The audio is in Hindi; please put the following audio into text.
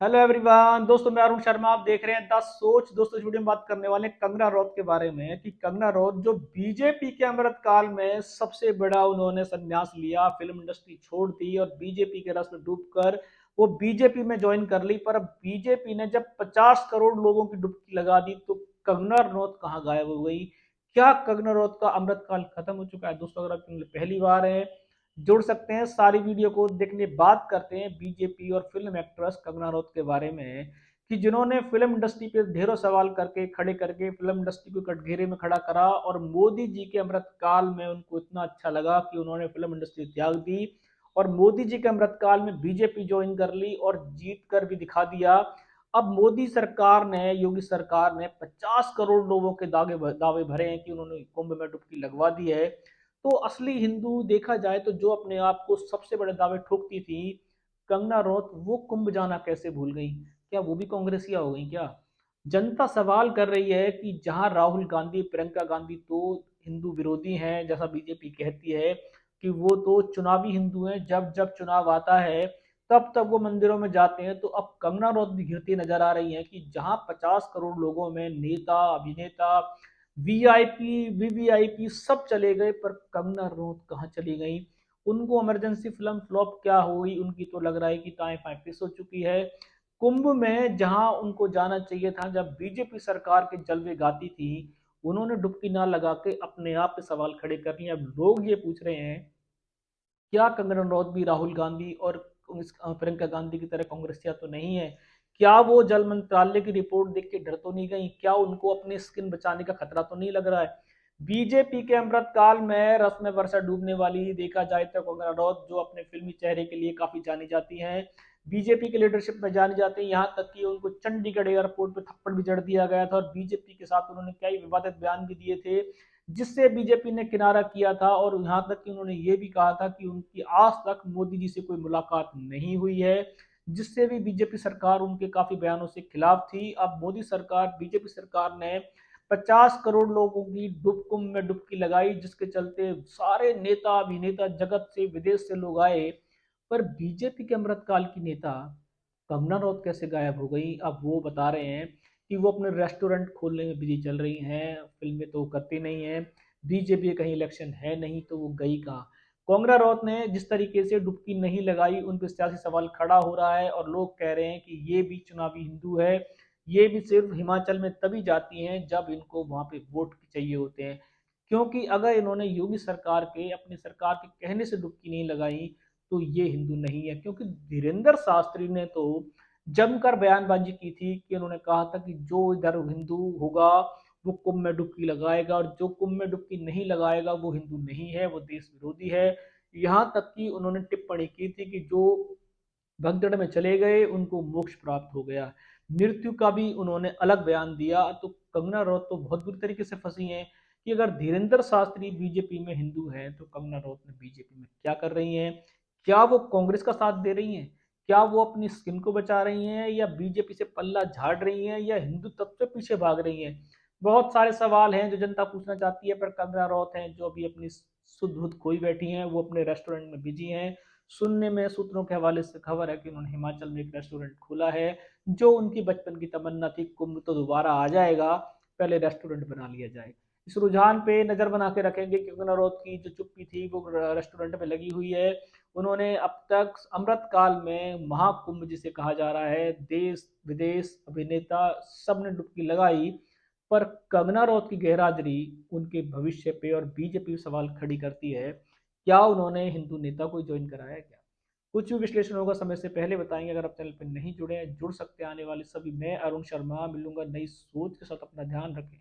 हेलो एवरीवन दोस्तों, मैं अरुण शर्मा। आप देख रहे हैं द सोच। दोस्तों, इस वीडियो में बात करने वाले हैं कंगना रनौत के बारे में कि कंगना रनौत जो बीजेपी के अमृतकाल में सबसे बड़ा उन्होंने संन्यास लिया, फिल्म इंडस्ट्री छोड़ दी और बीजेपी के रस में डूबकर वो बीजेपी में ज्वाइन कर ली। पर अब बीजेपी ने जब 50 करोड़ लोगों की डुबकी लगा दी तो कंगना रनौत कहाँ गायब हो गई? क्या कंगना रनौत का अमृतकाल खत्म हो चुका है? दोस्तों, अगर आप पहली बार है, जुड़ सकते हैं। सारी वीडियो को देखने बात करते हैं बीजेपी और फिल्म एक्ट्रेस कंगना रनौत के बारे में कि जिन्होंने फिल्म इंडस्ट्री पे ढेरों सवाल खड़े करके फिल्म इंडस्ट्री को कटघरे में खड़ा करा और मोदी जी के अमृतकाल में उनको इतना अच्छा लगा कि उन्होंने फिल्म इंडस्ट्री त्याग दी और मोदी जी के अमृतकाल में बीजेपी ज्वाइन कर ली और जीत कर भी दिखा दिया। अब मोदी सरकार ने, योगी सरकार ने 50 करोड़ लोगों के दावे भरे हैं कि उन्होंने कुंभ में डुबकी लगवा दी है। तो असली हिंदू देखा जाए तो जो अपने आप को सबसे बड़े दावे ठोकती थी कंगना रनौत, वो कुंभ जाना कैसे भूल गई? क्या वो भी कांग्रेसिया हो गई क्या? जनता सवाल कर रही है कि जहां राहुल गांधी, प्रियंका गांधी तो हिंदू विरोधी हैं, जैसा बीजेपी कहती है कि वो तो चुनावी हिंदू हैं, जब जब चुनाव आता है तब तब वो मंदिरों में जाते हैं, तो अब कंगना रनौत भी घिरती नजर आ रही है कि जहां 50 करोड़ लोगों में नेता, अभिनेता, वीआईपी, वीवीआईपी सब चले गए, पर कंगना रनौत कहाँ चली गई? उनको इमरजेंसी फिल्म फ्लॉप क्या हो गई उनकी, तो लग रहा है कि ताए पाए पिस हो चुकी है। कुंभ में जहां उनको जाना चाहिए था, जब बीजेपी सरकार के जलवे गाती थी, उन्होंने डुबकी ना लगा के अपने आप पे सवाल खड़े कर लिए। अब लोग ये पूछ रहे हैं, क्या कंगना रनौत भी राहुल गांधी और प्रियंका गांधी की तरह कांग्रेसिया तो नहीं है? क्या वो जल मंत्रालय की रिपोर्ट देख के डर तो नहीं गई? क्या उनको अपनी स्किन बचाने का खतरा तो नहीं लग रहा है? बीजेपी के अमृतकाल में रस में वर्षा डूबने वाली देखा जाए तो कंगना रनौत, जो अपने फिल्मी चेहरे के लिए काफी जानी जाती हैं, बीजेपी के लीडरशिप में जानी जाती है। यहाँ तक कि उनको चंडीगढ़ एयरपोर्ट पे थप्पड़ भी जड़ दिया गया था और बीजेपी के साथ उन्होंने कई विवादित बयान भी दिए थे, जिससे बीजेपी ने किनारा किया था। और यहाँ तक कि उन्होंने ये भी कहा था कि उनकी आज तक मोदी जी से कोई मुलाकात नहीं हुई है, जिससे भी बीजेपी सरकार उनके काफी बयानों से खिलाफ थी। अब मोदी सरकार, बीजेपी सरकार ने 50 करोड़ लोगों की डुब कुंभ में डुबकी लगाई, जिसके चलते सारे नेता, अभिनेता, जगत से, विदेश से लोग आए। पर बीजेपी के अमृतकाल की नेता कंगना रनौत कैसे गायब हो गई? अब वो बता रहे हैं कि वो अपने रेस्टोरेंट खोलने में बिजी चल रही हैं, फिल्में तो करती नहीं है। बीजेपी कहीं इलेक्शन है नहीं तो वो गई कहाँ? कंगना रनौत ने जिस तरीके से डुबकी नहीं लगाई, उन पर सियासी सवाल खड़ा हो रहा है और लोग कह रहे हैं कि ये भी चुनावी हिंदू है। ये भी सिर्फ हिमाचल में तभी जाती हैं जब इनको वहां पे वोट चाहिए होते हैं, क्योंकि अगर इन्होंने योगी सरकार के, अपनी सरकार के कहने से डुबकी नहीं लगाई तो ये हिंदू नहीं है। क्योंकि धीरेन्द्र शास्त्री ने तो जमकर बयानबाजी की थी कि उन्होंने कहा था कि जो इधर हिंदू होगा वो कुंभ में डुबकी लगाएगा और जो कुंभ में डुबकी नहीं लगाएगा वो हिंदू नहीं है, वो देश विरोधी है। यहाँ तक कि उन्होंने टिप्पणी की थी कि जो भगदड़ में चले गए उनको मोक्ष प्राप्त हो गया। मृत्यु का भी उन्होंने अलग बयान दिया। तो कंगना रनौत तो बहुत बुरी तरीके से फंसी हैं कि अगर धीरेन्द्र शास्त्री बीजेपी में हिंदू हैं तो कंगना रनौत में बीजेपी में क्या कर रही हैं? क्या वो कांग्रेस का साथ दे रही हैं? क्या वो अपनी स्किन को बचा रही हैं या बीजेपी से पल्ला झाड़ रही हैं या हिंदू तत्व से पीछे भाग रही हैं? बहुत सारे सवाल हैं जो जनता पूछना चाहती है, पर कंगना रनौत हैं जो अभी अपनी सुध बुध खोई बैठी हैं, वो अपने रेस्टोरेंट में बिजी हैं। सुनने में, सूत्रों के हवाले से खबर है कि उन्होंने हिमाचल में एक रेस्टोरेंट खोला है। जो उनकी बचपन की तमन्ना थी, कुंभ तो दोबारा आ जाएगा, पहले रेस्टोरेंट बना लिया जाए। इस रुझान पे नजर बना के रखेंगे क्योंकि नरोद की जो चुप्पी थी वो रेस्टोरेंट में लगी हुई है। उन्होंने अब तक अमृत काल में महाकुंभ जिसे कहा जा रहा है, देश विदेश अभिनेता सब ने डुबकी लगाई, पर कंगना रनौत की गैरहाजिरी उनके भविष्य पे और बीजेपी सवाल खड़ी करती है। क्या उन्होंने हिंदू नेता को ज्वाइन कराया क्या? कुछ भी विश्लेषण होगा समय से पहले बताएंगे। अगर आप चैनल पर नहीं जुड़े हैं, जुड़ सकते हैं। आने वाले सभी, मैं अरुण शर्मा मिलूंगा नई सोच के साथ। अपना ध्यान रखें।